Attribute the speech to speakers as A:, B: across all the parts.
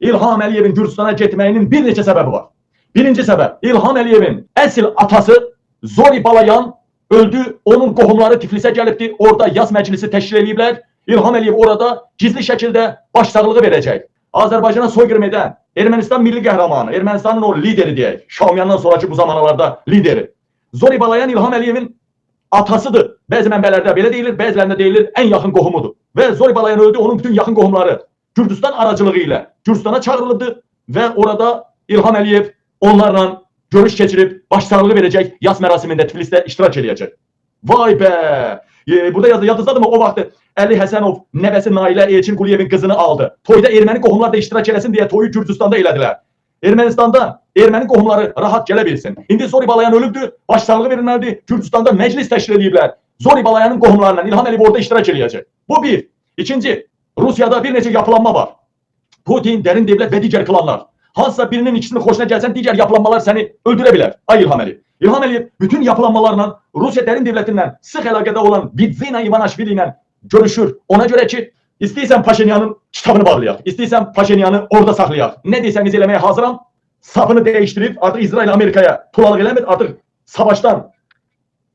A: İlham Əliyevin Gürcüstana getməyinin bir neçə səbəbi var. Birinci səbəb, İlham Əliyevin əsl atası Zori Balayan öldü, onun qohumları Tiflisə gəlibdi, orada yaz məclisi təşkil ediblər. İlham Əliyev orada gizli şəkildə başsağlığı verəcək. Azərbaycana soyqırım edən Ermənistan milli qəhrəmanı, Ermənistanın o lideri deyək, Şamyandan sonraki bu zamanlarda lideri Zori Balayan İlham Əliyevin atasıdır. Bəzi mənbələrdə belə deyilir, bəzilərində deyilir ən yaxın qohumudur. Və Zori Balayan öldü, onun bütün yaxın qohumları Gürcüstan aracılığı ilə Gürcüstana çağırılıbdı və orada İlham Əliyev onlarla görüş keçirib başsağlığı verəcək, yas mərasimində Tiflisdə iştirak edəcək. Vay be! Burada yadınızdadır mı? O vaxt Əli Həsənov nəvəsi Nailə Elçin Quliyevin qızını aldı. Toyda erməni qohumlar da iştirak eləsin deyə toyu Gürcüstanda elədilər. Ermənistanda erməni qohumları rahat gələ bilsin. İndi Zori Balayan ölübdür, başsağlığı verilməlidir. Gürcüstanda məclis təşkil ediblər. Zori Balayanın qohumlarla İlham Əliyev orada iştirak edəcək. Bu bir. İkinci, Rusiyada bir neçə yapılanma var. Putin, dərin devlət və digər klanlar. Hansısa birinin ikisinin xoşuna gəlsən, digər yapılanmalar səni öldürə bilər. Ay İlham Əliyev. İlham Əliyev bütün yapılanmalarla Rusiya dərin devlətindən sıx əlaqədə olan Bidzina Ivanaşvili ilə görüşür. Ona görə ki, istəyirsən Paşinyanın kitabını bağlayaq, istəyirsən Paşinyanı orada saxlayaq. Nə desəniz eləməyə hazıram. Sapını dəyişdirib, artıq İsrail Amerikaya tulalıq eləmir, artıq savaşdan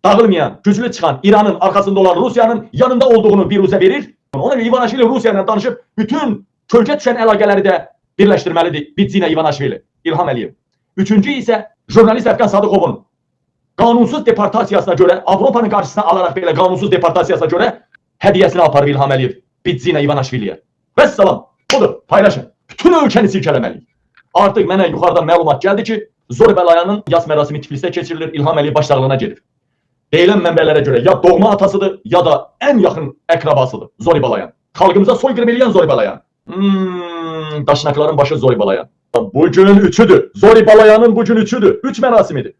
A: dağılmayan, güclü çıxan İranın arxasında olan Rusiyanın yanında olduğunu bir üzə verir. Ona görə Ivanaşvili Rusiya ilə danışıb bütün kölgə düşən əlaqələri də birləşdirməlidir Bidzina Ivanaşvili, İlham Əliyev. Üçüncü isə jurnalist Əfqan Sadıqovun qanunsuz deportasiyasına görə, Avropanın qarşısına alaraq belə qanunsuz deportasiyasına görə hədiyəsini aparıb İlham Əliyev Bidzina Ivanaşviliyə. Vəssalam, budur, paylaşın. Bütün ölkəni silkələməliyik. Artıq mənə yuxarıdan məlumat gəldi ki, Zori Balayanın yas mərasimi Tiflisdə keçirilir, İlham Əliyev başsağlığına gedir. Deyilən mənbələrə görə ya doğma atasıdır, ya da ən yaxın əqrabasıdır Zori Balayan. Xalqımıza soyqırım eləyən Zori Balayan. Daşnaqların başı Zori Balayan. Bugün üçüdür. Zori Balayanın bugün üçüdür. Üç mərasimidir.